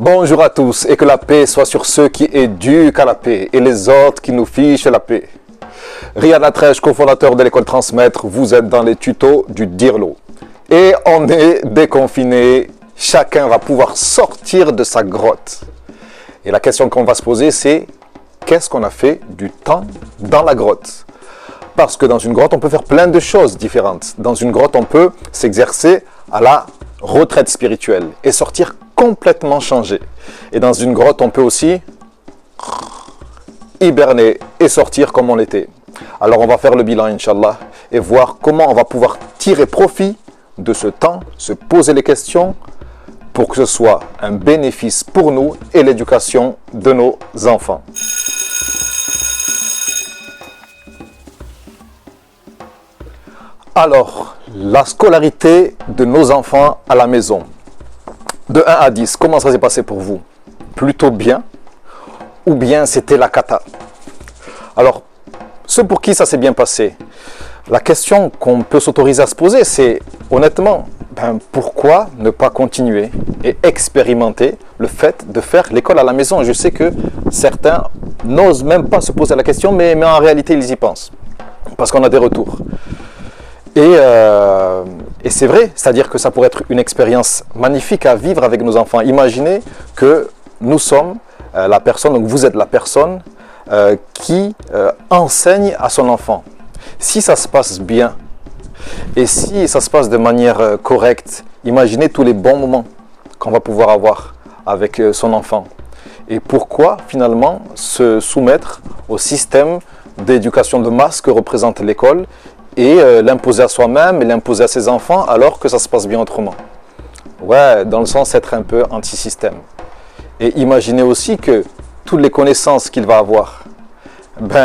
Bonjour à tous et que la paix soit sur ceux qui éduquent à la paix et les autres qui nous fichent la paix. Riyad Latrèche, cofondateur de l'école Transmettre, vous êtes dans les tutos du Dirlo. Et on est déconfiné, chacun va pouvoir sortir de sa grotte. Et la question qu'on va se poser, c'est qu'est-ce qu'on a fait du temps dans la grotte? Parce que dans une grotte, on peut faire plein de choses différentes. Dans une grotte, on peut s'exercer à la retraite spirituelle et sortir complètement changé. Et dans une grotte, on peut aussi hiberner et sortir comme on l'était. Alors on va faire le bilan, Inch'Allah, et voir comment on va pouvoir tirer profit de ce temps, se poser les questions pour que ce soit un bénéfice pour nous et l'éducation de nos enfants. Alors, la scolarité de nos enfants à la maison. De 1 à 10, comment ça s'est passé pour vous? Plutôt bien? Ou bien c'était la cata? Alors, ceux pour qui ça s'est bien passé, la question qu'on peut s'autoriser à se poser, c'est honnêtement, pourquoi ne pas continuer et expérimenter le fait de faire l'école à la maison? Je sais que certains n'osent même pas se poser la question, mais en réalité, ils y pensent. Parce qu'on a des retours. Et c'est vrai, c'est-à-dire que ça pourrait être une expérience magnifique à vivre avec nos enfants. Imaginez que nous sommes la personne, donc vous êtes la personne qui enseigne à son enfant. Si ça se passe bien et si ça se passe de manière correcte, imaginez tous les bons moments qu'on va pouvoir avoir avec son enfant. Et pourquoi finalement se soumettre au système d'éducation de masse que représente l'école et l'imposer à soi-même et l'imposer à ses enfants alors que ça se passe bien autrement. Ouais, dans le sens d'être un peu anti-système. Et imaginez aussi que toutes les connaissances qu'il va avoir,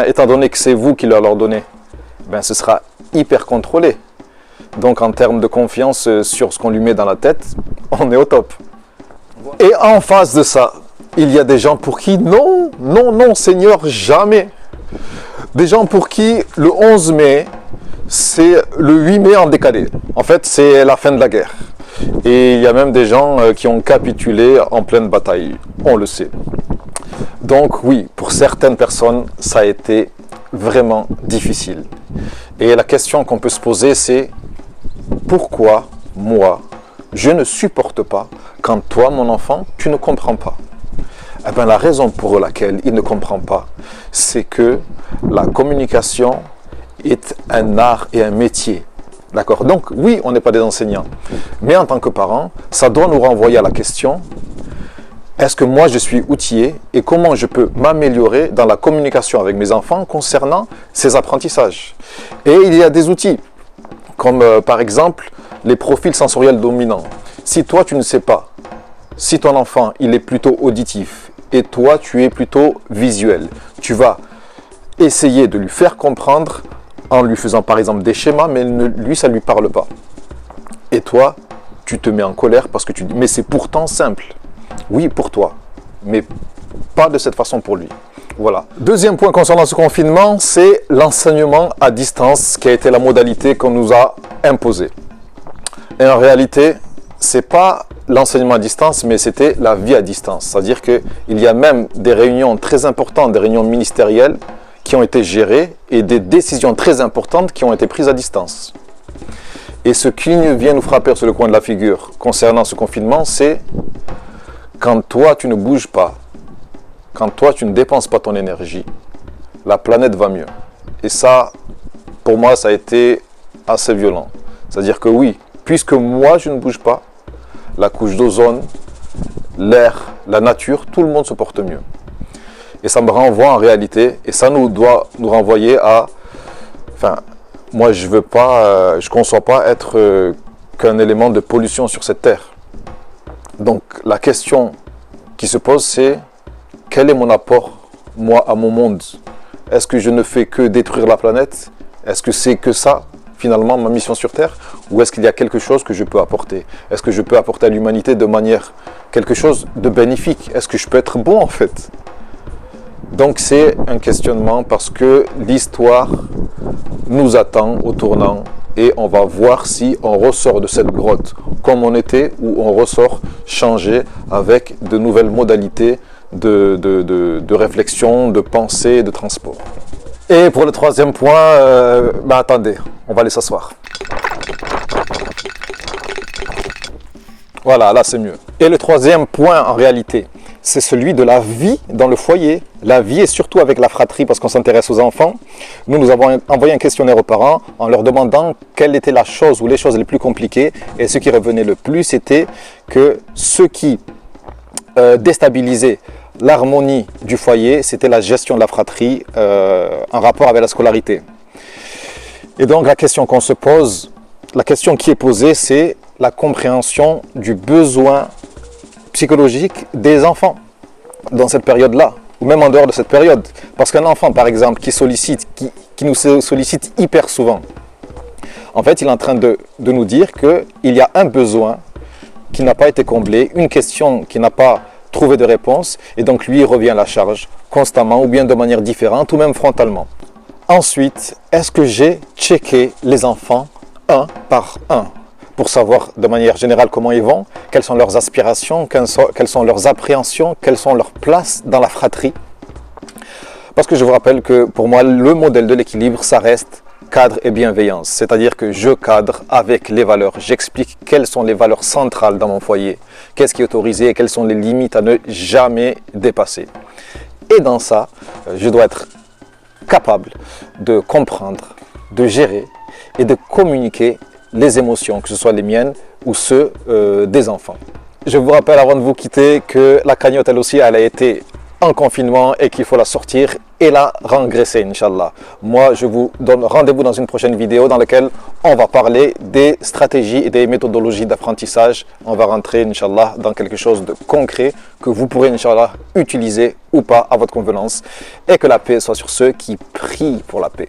étant donné que c'est vous qui leur donnez, ce sera hyper contrôlé. Donc en termes de confiance sur ce qu'on lui met dans la tête, on est au top. Et en face de ça, il y a des gens pour qui non, Seigneur, jamais. Des gens pour qui le 11 mai, c'est le 8 mai en décalé. En fait, c'est la fin de la guerre. Et il y a même des gens qui ont capitulé en pleine bataille. On le sait. Donc oui, pour certaines personnes, ça a été vraiment difficile. Et la question qu'on peut se poser, c'est pourquoi moi, je ne supporte pas quand toi, mon enfant, tu ne comprends pas? La raison pour laquelle il ne comprend pas, c'est que la communication est un art et un métier. D'accord? Donc, oui, on n'est pas des enseignants. Mais en tant que parents, ça doit nous renvoyer à la question, est-ce que moi, je suis outillé et comment je peux m'améliorer dans la communication avec mes enfants concernant ces apprentissages? Et il y a des outils, comme par exemple, les profils sensoriels dominants. Si toi, tu ne sais pas, si ton enfant, il est plutôt auditif et toi, tu es plutôt visuel, tu vas essayer de lui faire comprendre en lui faisant par exemple des schémas, mais lui, ça ne lui parle pas. Et toi, tu te mets en colère parce que tu dis, mais c'est pourtant simple. Oui, pour toi, mais pas de cette façon pour lui. Voilà. Deuxième point concernant ce confinement, c'est l'enseignement à distance qui a été la modalité qu'on nous a imposée. Et en réalité, ce n'est pas l'enseignement à distance, mais c'était la vie à distance. C'est-à-dire qu'il y a même des réunions très importantes, des réunions ministérielles, qui ont été gérées et des décisions très importantes qui ont été prises à distance. Et ce qui vient nous frapper sur le coin de la figure concernant ce confinement, c'est quand toi tu ne bouges pas, quand toi tu ne dépenses pas ton énergie, la planète va mieux. Et ça, pour moi, ça a été assez violent. C'est-à-dire que oui, puisque moi je ne bouge pas, la couche d'ozone, l'air, la nature, tout le monde se porte mieux. Et ça me renvoie en réalité, et ça nous doit nous renvoyer à... moi je veux pas, je ne conçois pas être qu'un élément de pollution sur cette terre. Donc la question qui se pose, c'est quel est mon apport, moi, à mon monde? Est-ce que je ne fais que détruire la planète? Est-ce que c'est que ça, finalement, ma mission sur Terre? Ou est-ce qu'il y a quelque chose que je peux apporter? Est-ce que je peux apporter à l'humanité de manière, quelque chose de bénéfique? Est-ce que je peux être bon en fait? Donc c'est un questionnement parce que l'histoire nous attend au tournant et on va voir si on ressort de cette grotte comme on était ou on ressort changé avec de nouvelles modalités de réflexion, de pensée, de transport. Et pour le troisième point, attendez, on va aller s'asseoir. Voilà, là c'est mieux. Et le troisième point en réalité, c'est celui de la vie dans le foyer. La vie et surtout avec la fratrie, parce qu'on s'intéresse aux enfants. Nous avons envoyé un questionnaire aux parents en leur demandant quelle était la chose ou les choses les plus compliquées. Et ce qui revenait le plus, c'était que ce qui déstabilisait l'harmonie du foyer, c'était la gestion de la fratrie en rapport avec la scolarité. Et donc la question qu'on se pose, la question qui est posée, c'est la compréhension du besoin psychologique des enfants dans cette période-là, ou même en dehors de cette période. Parce qu'un enfant, par exemple, qui nous sollicite hyper souvent, en fait, il est en train de nous dire qu'il y a un besoin qui n'a pas été comblé, une question qui n'a pas trouvé de réponse, et donc lui, il revient à la charge constamment, ou bien de manière différente, ou même frontalement. Ensuite, est-ce que j'ai checké les enfants un par un pour savoir de manière générale comment ils vont, quelles sont leurs aspirations, quelles sont leurs appréhensions, quelles sont leurs places dans la fratrie. Parce que je vous rappelle que pour moi, le modèle de l'équilibre, ça reste cadre et bienveillance. C'est-à-dire que je cadre avec les valeurs. J'explique quelles sont les valeurs centrales dans mon foyer, qu'est-ce qui est autorisé et quelles sont les limites à ne jamais dépasser. Et dans ça, je dois être capable de comprendre, de gérer et de communiquer les émotions, que ce soit les miennes ou ceux des enfants. Je vous rappelle avant de vous quitter que la cagnotte, elle aussi, elle a été en confinement et qu'il faut la sortir et la rengraisser, Inch'Allah. Moi, je vous donne rendez-vous dans une prochaine vidéo dans laquelle on va parler des stratégies et des méthodologies d'apprentissage. On va rentrer, Inch'Allah, dans quelque chose de concret que vous pourrez, Inch'Allah, utiliser ou pas à votre convenance. Et que la paix soit sur ceux qui prient pour la paix.